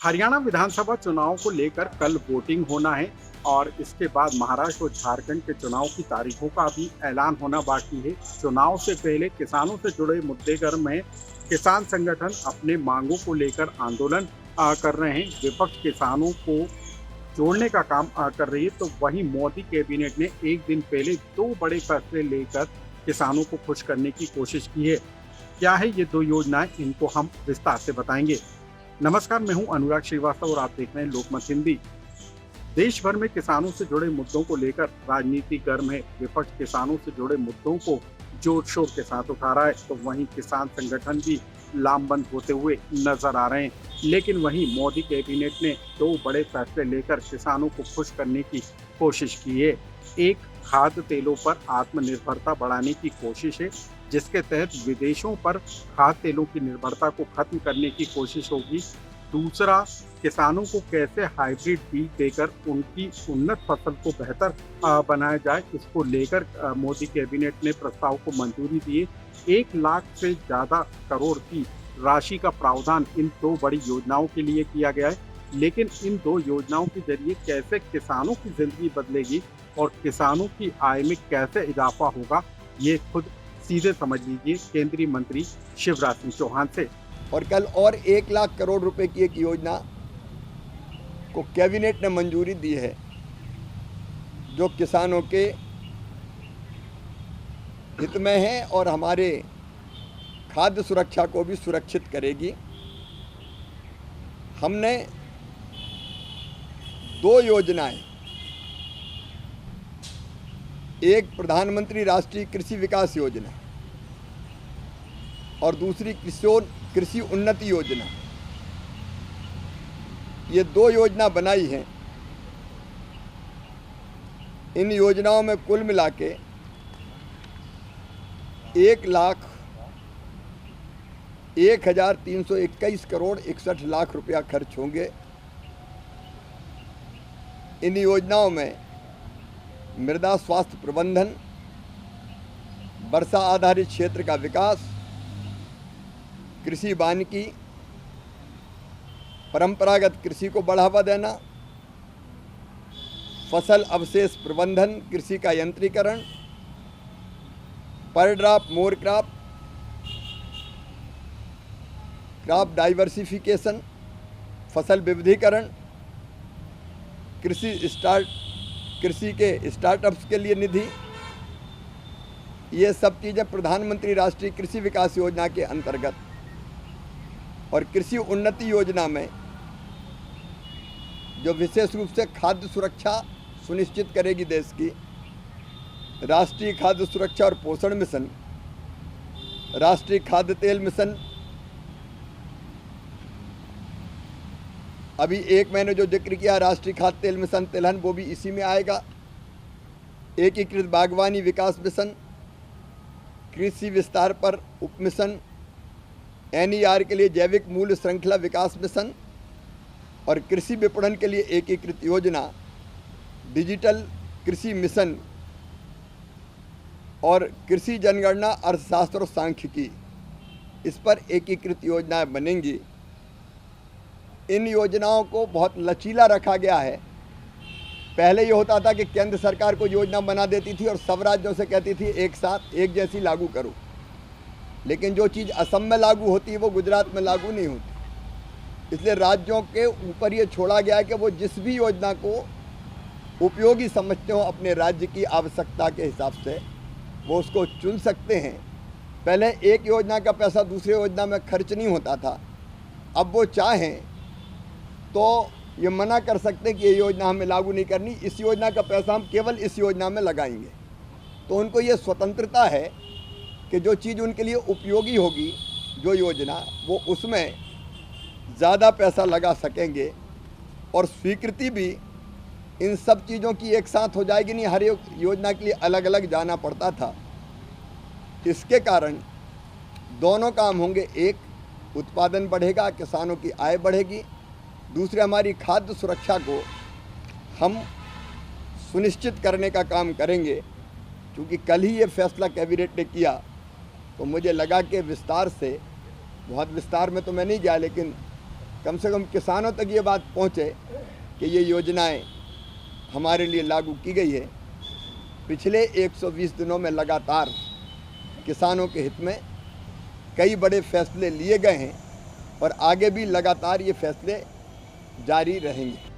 हरियाणा विधानसभा चुनाव को लेकर कल वोटिंग होना है और इसके बाद महाराष्ट्र और झारखंड के चुनाव की तारीखों का भी ऐलान होना बाकी है। चुनाव से पहले किसानों से जुड़े मुद्दे गर्म हैं। किसान संगठन अपने मांगों को लेकर आंदोलन कर रहे हैं। विपक्ष किसानों को जोड़ने का काम कर रही है, तो वहीं मोदी कैबिनेट ने एक दिन पहले दो बड़े फैसले लेकर किसानों को खुश करने की कोशिश की है। क्या है ये दो योजनाएं, इनको हम विस्तार से बताएंगे। नमस्कार, मैं हूं अनुराग श्रीवास्तव और आप देख रहे हैं लोकमत हिंदी। देश भर में किसानों से जुड़े मुद्दों को लेकर राजनीति गर्म है। विपक्ष किसानों से जुड़े मुद्दों को जोर शोर के साथ उठा रहा है, तो वहीं किसान संगठन भी लामबंद होते हुए नजर आ रहे हैं। लेकिन वहीं मोदी कैबिनेट ने दो बड़े फैसले लेकर किसानों को खुश करने की कोशिश की है। एक, खाद्य तेलों पर आत्मनिर्भरता बढ़ाने की कोशिश है, जिसके तहत विदेशों पर खाद्य तेलों की निर्भरता को खत्म करने की कोशिश होगी। दूसरा, किसानों को कैसे हाइब्रिड बीज देकर उनकी उन्नत फसल को बेहतर बनाया जाए, इसको लेकर मोदी कैबिनेट ने प्रस्ताव को मंजूरी दी है। 1 लाख से ज्यादा करोड़ की राशि का प्रावधान इन दो बड़ी योजनाओं के लिए किया गया है। लेकिन इन दो योजनाओं के जरिए कैसे किसानों की जिंदगी बदलेगी और किसानों की आय में कैसे इजाफा होगा, ये खुद सीधे समझ लीजिए केंद्रीय मंत्री शिवराज सिंह चौहान से। और कल और 1 लाख करोड़ रुपए की एक योजना को कैबिनेट ने मंजूरी दी है, जो किसानों के हित में है और हमारे खाद्य सुरक्षा को भी सुरक्षित करेगी। हमने दो योजनाएं, एक प्रधानमंत्री राष्ट्रीय कृषि विकास योजना और दूसरी कृषि उन्नति योजना, ये दो योजना बनाई हैं। इन योजनाओं में कुल मिला के 1,01,321 करोड़ 61 लाख रुपया खर्च होंगे। इन योजनाओं में मृदा स्वास्थ्य प्रबंधन, वर्षा आधारित क्षेत्र का विकास, कृषि वानिकी, परंपरागत कृषि को बढ़ावा देना, फसल अवशेष प्रबंधन, कृषि का यंत्रीकरण, पर drop more crop, crop diversification, फसल विविधीकरण, कृषि के स्टार्टअप्स के लिए निधि, ये सब चीज़ें प्रधानमंत्री राष्ट्रीय कृषि विकास योजना के अंतर्गत। और कृषि उन्नति योजना में जो विशेष रूप से खाद्य सुरक्षा सुनिश्चित करेगी देश की, राष्ट्रीय खाद्य सुरक्षा और पोषण मिशन, राष्ट्रीय खाद्य तेल मिशन, अभी एक मैंने जो जिक्र किया राष्ट्रीय खाद्य तेल मिशन तिलहन, वो भी इसी में आएगा। एकीकृत बागवानी विकास मिशन, कृषि विस्तार पर उप मिशन, NER के लिए जैविक मूल्य श्रृंखला विकास मिशन और कृषि विपणन के लिए एकीकृत योजना, डिजिटल कृषि मिशन और कृषि जनगणना, अर्थशास्त्र और सांख्यिकी, इस पर एकीकृत योजनाएं बनेंगी। इन योजनाओं को बहुत लचीला रखा गया है। पहले ये होता था कि केंद्र सरकार को योजना बना देती थी और सब राज्यों से कहती थी एक साथ एक जैसी लागू करो, लेकिन जो चीज़ असम में लागू होती है वो गुजरात में लागू नहीं होती। इसलिए राज्यों के ऊपर ये छोड़ा गया है कि वो जिस भी योजना को उपयोगी समझते हो अपने राज्य की आवश्यकता के हिसाब से वो उसको चुन सकते हैं। पहले एक योजना का पैसा दूसरी योजना में खर्च नहीं होता था, अब वो चाहें तो ये मना कर सकते हैं कि ये योजना हमें लागू नहीं करनी, इस योजना का पैसा हम केवल इस योजना में लगाएंगे। तो उनको ये स्वतंत्रता है कि जो चीज़ उनके लिए उपयोगी होगी, जो योजना, वो उसमें ज़्यादा पैसा लगा सकेंगे। और स्वीकृति भी इन सब चीज़ों की एक साथ हो जाएगी, नहीं हर एक योजना के लिए अलग अलग जाना पड़ता था। इसके कारण दोनों काम होंगे, एक उत्पादन बढ़ेगा, किसानों की आय बढ़ेगी, दूसरे हमारी खाद्य सुरक्षा को हम सुनिश्चित करने का काम करेंगे। क्योंकि कल ही ये फैसला कैबिनेट ने किया तो मुझे लगा कि विस्तार से, बहुत विस्तार में तो मैं नहीं गया, लेकिन कम से कम किसानों तक ये बात पहुँचे कि ये योजनाएं हमारे लिए लागू की गई है। पिछले 120 दिनों में लगातार किसानों के हित में कई बड़े फैसले लिए गए हैं और आगे भी लगातार ये फैसले जारी रहेंगे।